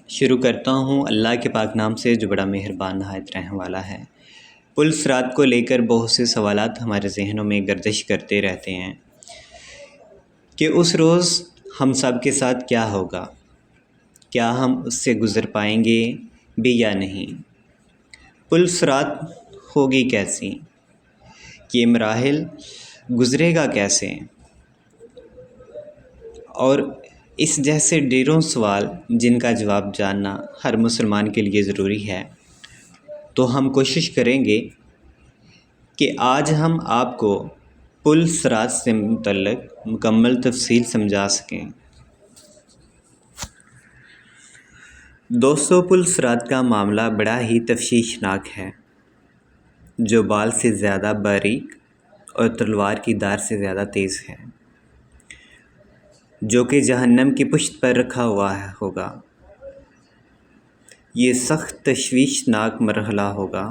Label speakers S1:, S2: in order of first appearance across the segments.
S1: شروع کرتا ہوں اللہ کے پاک نام سے جو بڑا مہربان نہایت رحم والا ہے۔ پل صراط کو لے کر بہت سے سوالات ہمارے ذہنوں میں گردش کرتے رہتے ہیں کہ اس روز ہم سب کے ساتھ کیا ہوگا، کیا ہم اس سے گزر پائیں گے بھی یا نہیں، پل صراط ہوگی کیسی، یہ مراحل گزرے گا کیسے، اور اس جیسے ڈھیروں سوال جن کا جواب جاننا ہر مسلمان کے لیے ضروری ہے۔ تو ہم کوشش کریں گے کہ آج ہم آپ کو پل صراط سے متعلق مکمل تفصیل سمجھا سکیں۔ دوستو، پل صراط کا معاملہ بڑا ہی تشویشناک ہے، جو بال سے زیادہ باریک اور تلوار کی دھار سے زیادہ تیز ہے، جو کہ جہنم کی پشت پر رکھا ہوا ہوگا۔ یہ سخت تشویشناک مرحلہ ہوگا،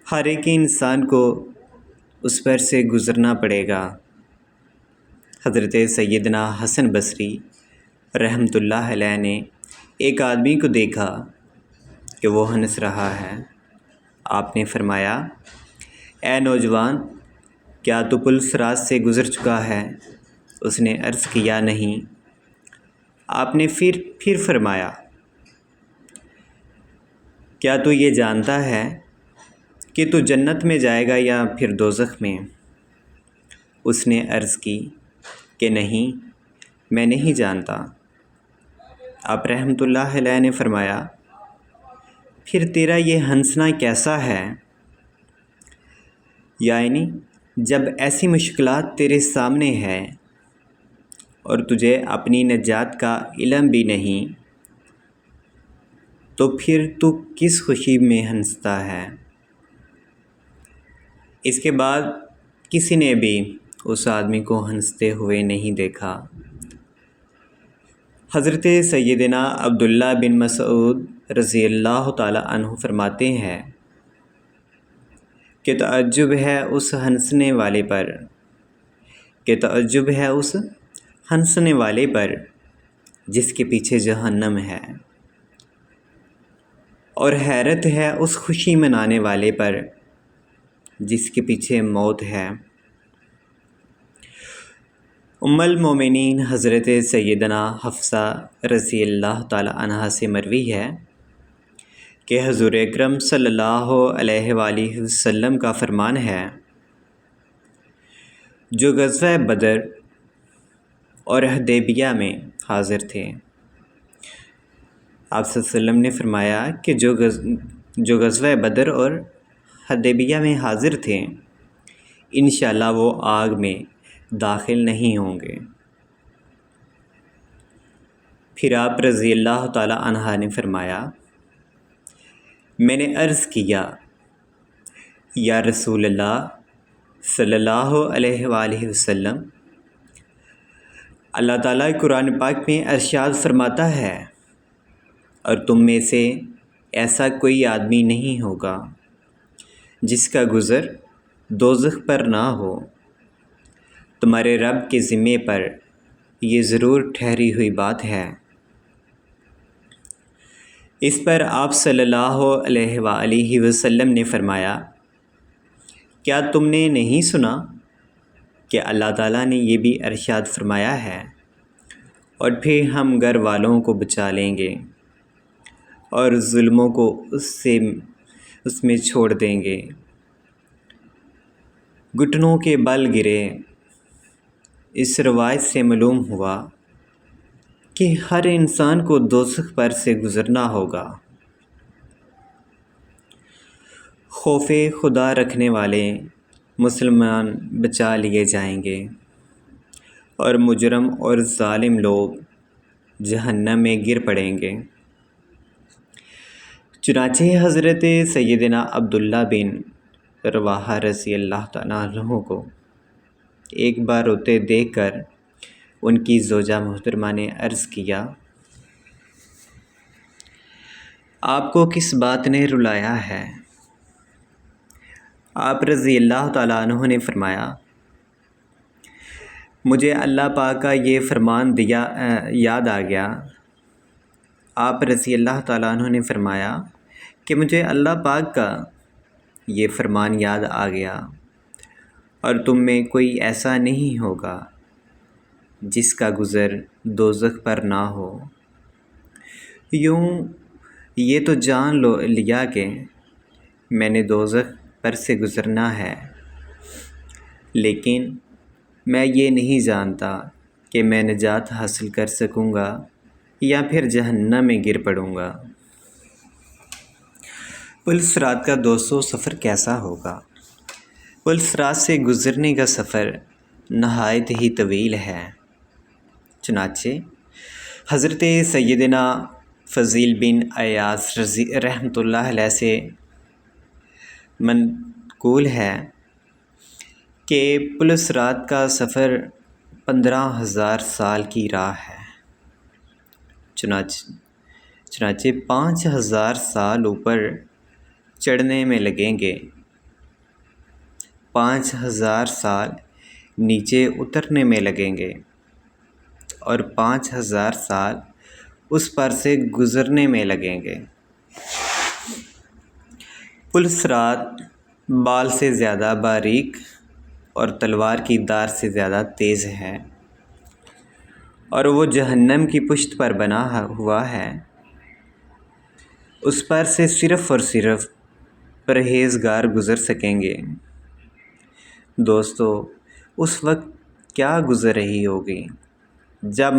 S1: ہر ایک انسان کو اس پر سے گزرنا پڑے گا۔ حضرت سیدنا حسن بصری رحمۃ اللہ علیہ نے ایک آدمی کو دیکھا کہ وہ ہنس رہا ہے۔ آپ نے فرمایا، اے نوجوان، کیا تو پل صراط سے گزر چکا ہے؟ اس نے عرض کیا، نہیں۔ آپ نے پھر فرمایا، کیا تو یہ جانتا ہے کہ تو جنت میں جائے گا یا پھر دوزخ میں؟ اس نے عرض کی کہ نہیں، میں نہیں جانتا۔ آپ رحمۃ اللہ علیہ نے فرمایا، پھر تیرا یہ ہنسنا کیسا ہے؟ یعنی جب ایسی مشکلات تیرے سامنے ہے اور تجھے اپنی نجات کا علم بھی نہیں، تو پھر تو کس خوشی میں ہنستا ہے؟ اس کے بعد کسی نے بھی اس آدمی کو ہنستے ہوئے نہیں دیکھا۔ حضرت سیدنا عبداللہ بن مسعود رضی اللہ تعالی عنہ فرماتے ہیں کہ تعجب ہے اس ہنسنے والے پر جس کے پیچھے جہنم ہے، اور حیرت ہے اس خوشی منانے والے پر جس کے پیچھے موت ہے۔ ام المومنین حضرت سیدنا حفصہ رضی اللہ تعالی عنہا سے مروی ہے کہ حضور اکرم صلی اللہ علیہ وآلہ وسلم کا فرمان ہے، جو غزوہ بدر اور حدیبیہ میں حاضر تھے، آپ صلی اللہ علیہ وسلم نے فرمایا کہ جو غزوہ بدر اور حدیبیہ میں حاضر تھے، انشاءاللہ وہ آگ میں داخل نہیں ہوں گے۔ پھر آپ رضی اللہ تعالی عنہ نے فرمایا، میں نے عرض کیا، یا رسول اللہ صلی اللہ علیہ وآلہ وسلم، اللہ تعالیٰ قرآن پاک میں ارشاد فرماتا ہے، اور تم میں سے ایسا کوئی آدمی نہیں ہوگا جس کا گزر دوزخ پر نہ ہو، تمہارے رب کے ذمے پر یہ ضرور ٹھہری ہوئی بات ہے۔ اس پر آپ صلی اللہ علیہ وآلہ وسلم نے فرمایا، کیا تم نے نہیں سنا کہ اللہ تعالیٰ نے یہ بھی ارشاد فرمایا ہے، اور پھر ہم گھر والوں کو بچا لیں گے اور ظلموں کو اس میں چھوڑ دیں گے۔ گھٹنوں کے بل گرے۔ اس روایت سے معلوم ہوا کہ ہر انسان کو دوزخ پر سے گزرنا ہوگا۔ خوف خدا رکھنے والے مسلمان بچا لیے جائیں گے، اور مجرم اور ظالم لوگ جہنم میں گر پڑیں گے۔ چنانچہ حضرت سیدنا عبداللہ بن رواحہ رضی اللہ تعالیٰ عنہ کو ایک بار روتے دیکھ کر ان کی زوجہ محترمہ نے عرض کیا، آپ کو کس بات نے رلایا ہے؟ آپ رضی اللہ تعالیٰ عنہ نے فرمایا، مجھے اللہ پاک کا یہ فرمان یاد آ گیا آپ رضی اللہ تعالیٰ عنہ نے فرمایا کہ مجھے اللہ پاک کا یہ فرمان یاد آ گیا، اور تم میں کوئی ایسا نہیں ہوگا جس کا گزر دوزخ پر نہ ہو۔ یوں یہ تو جان لیا کہ میں نے دوزخ پر سے گزرنا ہے، لیکن میں یہ نہیں جانتا کہ میں نجات حاصل کر سکوں گا یا پھر جہنم میں گر پڑوں گا۔ پل صراط کا دوستو سفر کیسا ہوگا؟ پل صراط سے گزرنے کا سفر نہایت ہی طویل ہے۔ چنانچہ حضرت سیدنا فضیل بن عیاض رحمۃ اللہ علیہ سے منقول ہے کہ پل صراط کا سفر 15,000 سال کی راہ ہے۔ چنانچہ 5,000 سال اوپر چڑھنے میں لگیں گے، 5,000 سال نیچے اترنے میں لگیں گے، اور 5,000 سال اس پر سے گزرنے میں لگیں گے۔ پل صراط بال سے زیادہ باریک اور تلوار کی دار سے زیادہ تیز ہے، اور وہ جہنم کی پشت پر بنا ہوا ہے۔ اس پر سے صرف اور صرف پرہیزگار گزر سکیں گے۔ دوستو اس وقت کیا گزر رہی ہوگی جب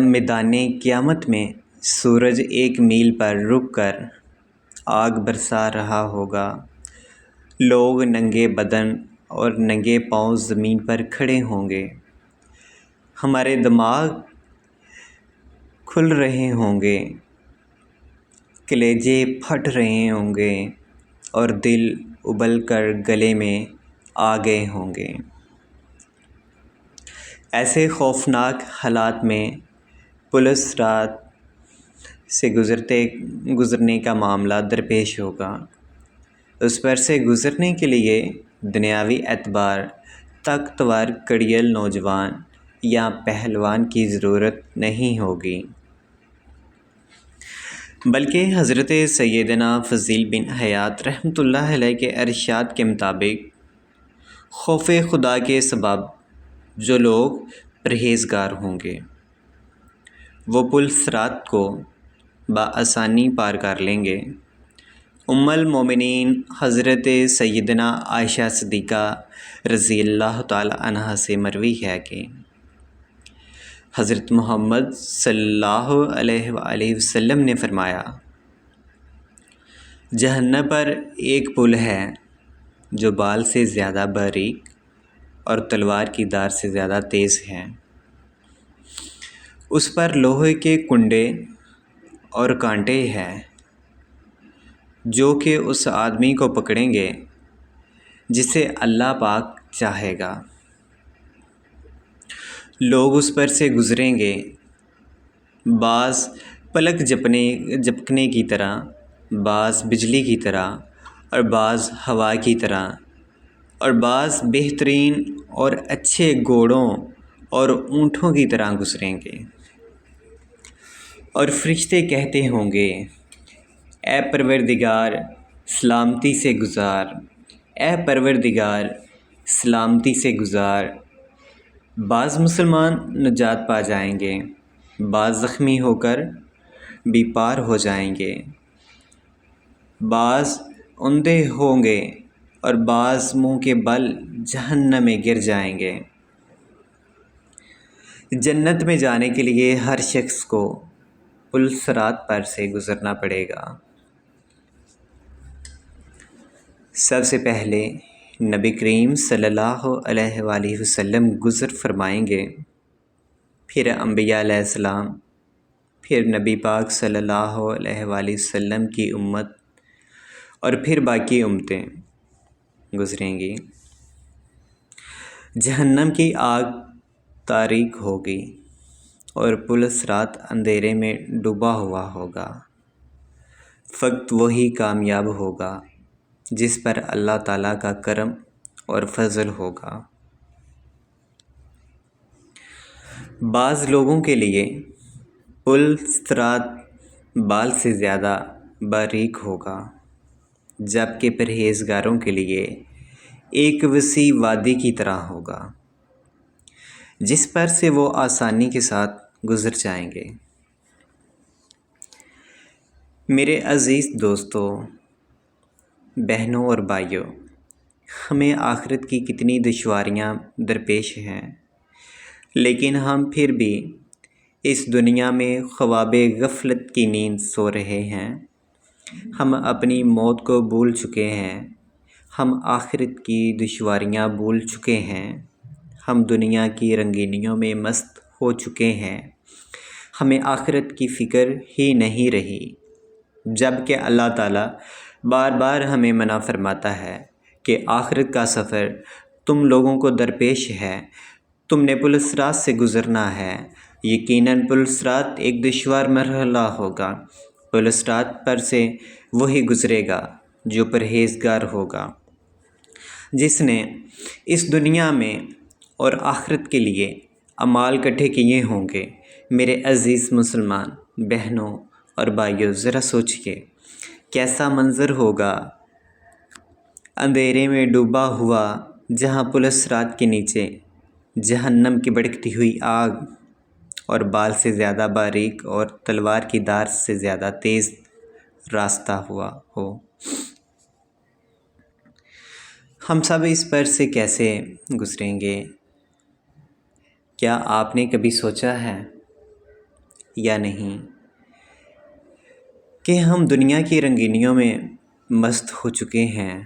S1: میدان قیامت میں سورج 1 میل پر رک کر آگ برسا رہا ہوگا، لوگ ننگے بدن اور ننگے پاؤں زمین پر کھڑے ہوں گے، ہمارے دماغ کھل رہے ہوں گے، کلیجے پھٹ رہے ہوں گے، اور دل ابل کر گلے میں آ گئے ہوں گے۔ ایسے خوفناک حالات میں پل صراط سے گزرنے کا معاملہ درپیش ہوگا۔ اس پر سے گزرنے کے لیے دنیاوی اعتبار طاقتور کڑیل نوجوان یا پہلوان کی ضرورت نہیں ہوگی، بلکہ حضرت سیدنا فضیل بن عیاض رحمۃ اللہ علیہ کے ارشاد کے مطابق خوف خدا کے سبب جو لوگ پرہیزگار ہوں گے وہ پل صراط کو بآسانی پار کر لیں گے۔ ام المومنین حضرت سیدنا عائشہ صدیقہ رضی اللہ تعالی عنہا سے مروی ہے کہ حضرت محمد صلی اللہ علیہ وآلہ وسلم نے فرمایا، جہنم پر ایک پل ہے جو بال سے زیادہ باریک اور تلوار کی دار سے زیادہ تیز ہے۔ اس پر لوہے کے کنڈے اور کانٹے ہیں جو کہ اس آدمی کو پکڑیں گے جسے اللہ پاک چاہے گا۔ لوگ اس پر سے گزریں گے، بعض پلک جھپکنے کی طرح، بعض بجلی کی طرح، اور بعض ہوا کی طرح، اور بعض بہترین اور اچھے گھوڑوں اور اونٹوں کی طرح گزریں گے، اور فرشتے کہتے ہوں گے، اے پروردگار سلامتی سے گزار، اے پروردگار سلامتی سے گزار۔ بعض مسلمان نجات پا جائیں گے، بعض زخمی ہو کر بھی پار ہو جائیں گے، بعض اندھے ہوں گے، اور بعض منہ کے بل جہنم میں گر جائیں گے۔ جنت میں جانے کے لیے ہر شخص کو پل صراط پر سے گزرنا پڑے گا۔ سب سے پہلے نبی کریم صلی اللہ علیہ وآلہ وسلم گزر فرمائیں گے، پھر انبیاء علیہ السلام، پھر نبی پاک صلی اللہ علیہ وآلہ وسلم کی امت، اور پھر باقی امتیں گزریں گی۔ جہنم کی آگ تاریک ہوگی اور پل صراط اندھیرے میں ڈوبا ہوا ہوگا۔ فقط وہی کامیاب ہوگا جس پر اللہ تعالیٰ کا کرم اور فضل ہوگا۔ بعض لوگوں کے لیے پل صراط بال سے زیادہ باریک ہوگا، جبکہ پرہیزگاروں کے لیے ایک وسیع وادی کی طرح ہوگا، جس پر سے وہ آسانی کے ساتھ گزر جائیں گے۔ میرے عزیز دوستو، بہنوں اور بھائیوں، ہمیں آخرت کی کتنی دشواریاں درپیش ہیں، لیکن ہم پھر بھی اس دنیا میں خواب غفلت کی نیند سو رہے ہیں۔ ہم اپنی موت کو بھول چکے ہیں، ہم آخرت کی دشواریاں بھول چکے ہیں، ہم دنیا کی رنگینیوں میں مست ہو چکے ہیں، ہمیں آخرت کی فکر ہی نہیں رہی، جبکہ اللہ تعالیٰ بار بار ہمیں منع فرماتا ہے کہ آخرت کا سفر تم لوگوں کو درپیش ہے، تم نے پل صراط سے گزرنا ہے۔ یقیناً پل صراط ایک دشوار مرحلہ ہوگا، پل صراط پر سے وہی گزرے گا جو پرہیزگار ہوگا، جس نے اس دنیا میں اور آخرت کے لیے اعمال اکٹھے کیے ہوں گے۔ میرے عزیز مسلمان بہنوں اور بھائیوں، ذرا سوچئے کیسا منظر ہوگا اندھیرے میں ڈوبا ہوا، جہاں پل صراط کے نیچے جہنم کی بھڑکتی ہوئی آگ اور بال سے زیادہ باریک اور تلوار کی دھار سے زیادہ تیز راستہ ہوا ہو۔ ہم سب اس پر سے کیسے گزریں گے؟ کیا آپ نے کبھی سوچا ہے یا نہیں کہ ہم دنیا کی رنگینیوں میں مست ہو چکے ہیں،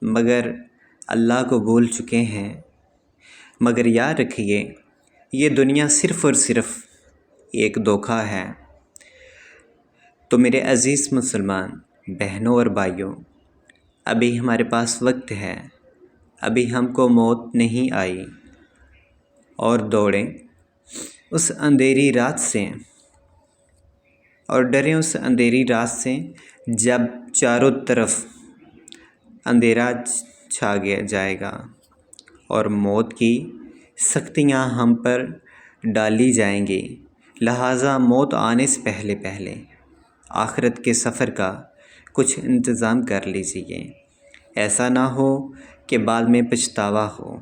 S1: مگر اللہ کو بھول چکے ہیں؟ مگر یاد رکھیے، یہ دنیا صرف اور صرف ایک دھوکہ ہے۔ تو میرے عزیز مسلمان بہنوں اور بھائیوں، ابھی ہمارے پاس وقت ہے، ابھی ہم کو موت نہیں آئی، اور دوڑیں اس اندھیری رات سے اور ڈریں اس اندھیری رات سے جب چاروں طرف اندھیرا چھا جائے گا اور موت کی سختیاں ہم پر ڈالی جائیں گی۔ لہٰذا موت آنے سے پہلے پہلے آخرت کے سفر کا کچھ انتظام کر لیجیے، ایسا نہ ہو کہ بعد میں پچھتاوا ہو۔